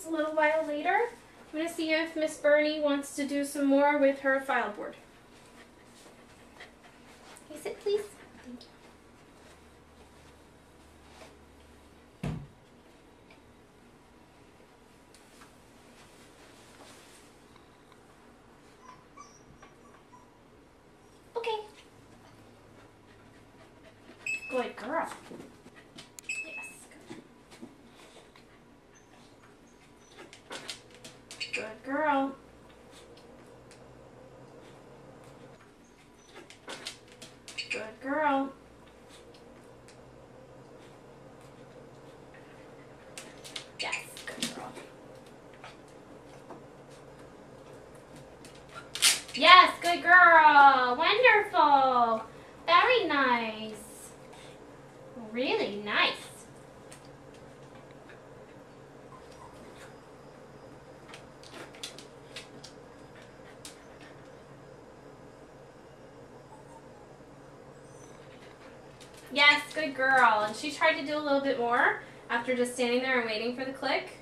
It's a little while later. I'm going to see if Miss Bernie wants to do some more with her file board. Can you sit, please? Thank you. Okay. Good girl. Yes. Good girl. Good girl. Yes, good girl. Yes, good girl. Wonderful. Very nice. Really nice. Yes, good girl. And she tried to do a little bit more after just standing there and waiting for the click.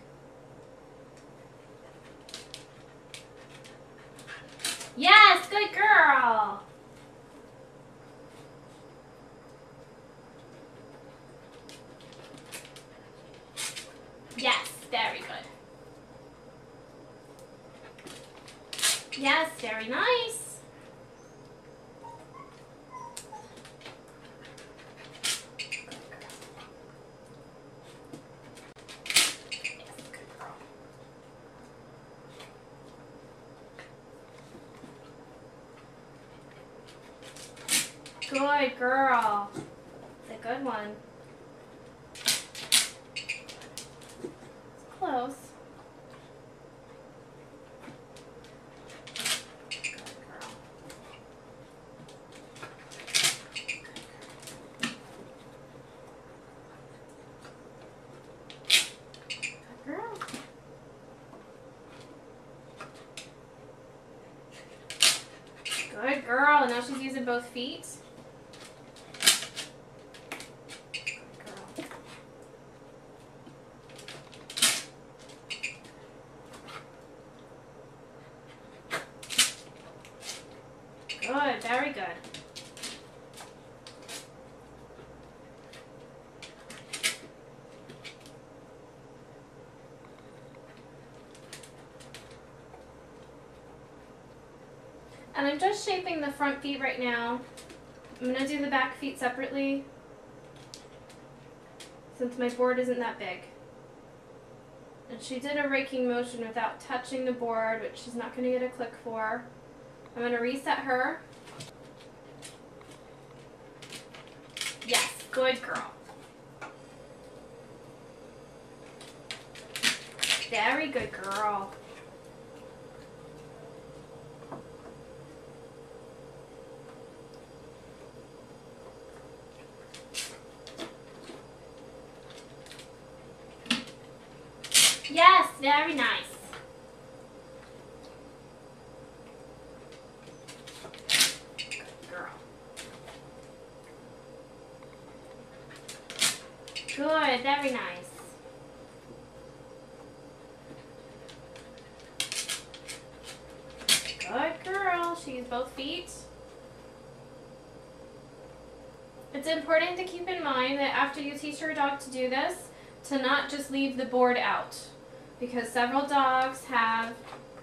Yes, good girl. Yes, very good. Yes, very nice. Good girl. It's a good one. It's close. Good girl. Good girl. Good girl. Now she's using both feet. Good, very good. And I'm just shaping the front feet right now. I'm going to do the back feet separately since my board isn't that big. And she did a raking motion without touching the board, which she's not going to get a click for. I'm going to reset her. Yes, good girl. Very good girl. Yes, very nice. Good, very nice. Good girl. She used both feet. It's important to keep in mind that after you teach your dog to do this, to not just leave the board out, because several dogs have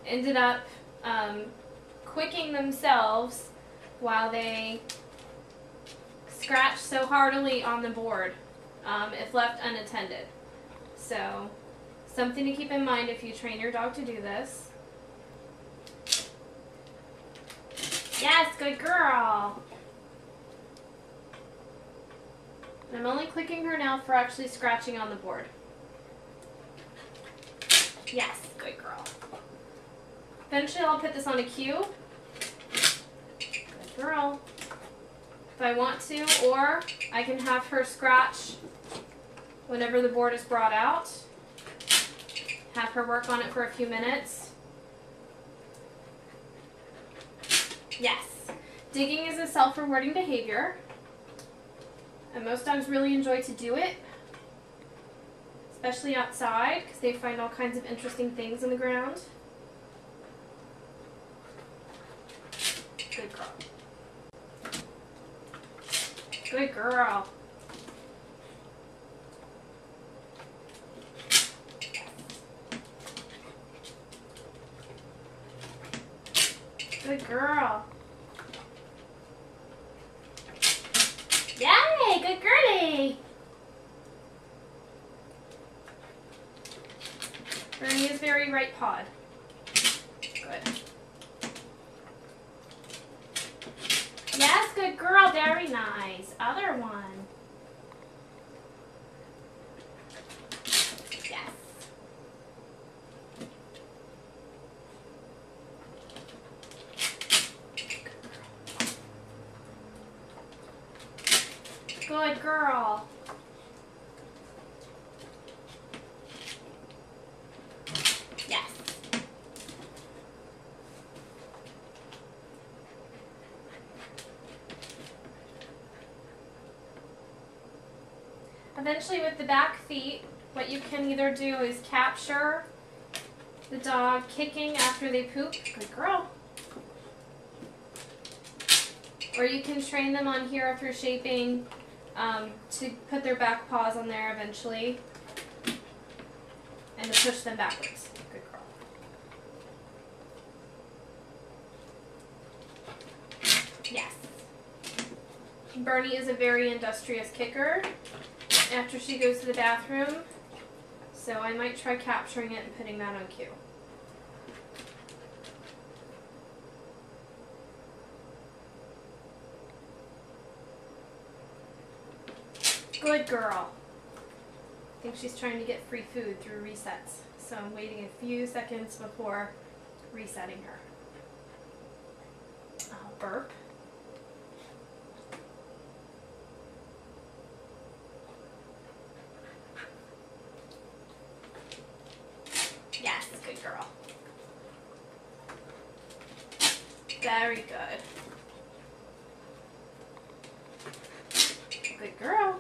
ended up quicking themselves while they scratch so heartily on the board. If left unattended. So, something to keep in mind if you train your dog to do this. Yes, good girl. And I'm only clicking her now for actually scratching on the board. Yes, good girl. Eventually I'll put this on a cue. Good girl. If I want to, or I can have her scratch whenever the board is brought out. Have her work on it for a few minutes. Yes. Digging is a self-rewarding behavior, and most dogs really enjoy to do it. especially outside because they find all kinds of interesting things in the ground. Good girl. Good girl. Good girl. Yay! Good girlie! Bernie is very right-pawed. Good. Yes, good girl. Very nice. Other one. Yes. Good girl. Yes. Eventually with the back feet, what you can either do is capture the dog kicking after they poop. Good girl. Or you can train them on here through shaping to put their back paws on there eventually and to push them backwards. Good girl. Yes. Bernie is a very industrious kicker after she goes to the bathroom, so I might try capturing it and putting that on cue. Good girl. I think she's trying to get free food through resets, so I'm waiting a few seconds before resetting her. I'll burp. Yes, good girl. Very good. Good girl.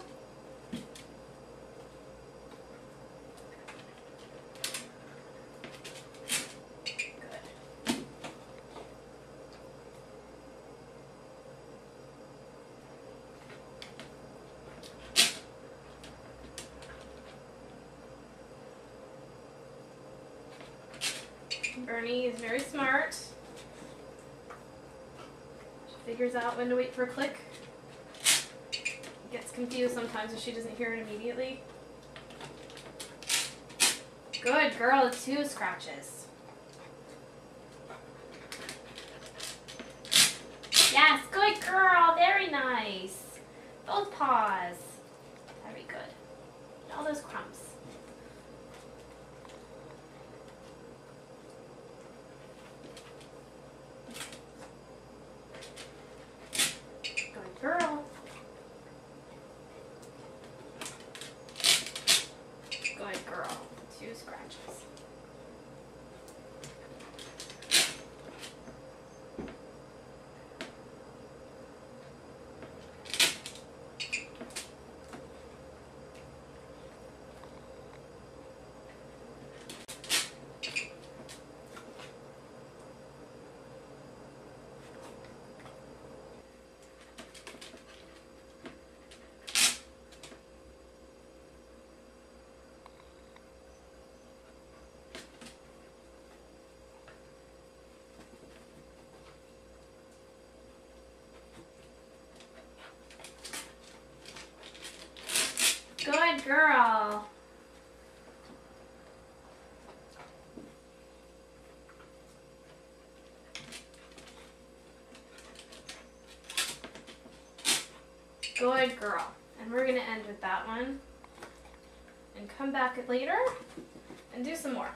Bernie is very smart. She figures out when to wait for a click. Gets confused sometimes if she doesn't hear it immediately. Good girl, 2 scratches. Yes, good girl, very nice. Both paws. Very good. All those crumbs. Girl. Good girl. 2 scratches. Good girl. Good girl. And we're going to end with that one and come back later and do some more.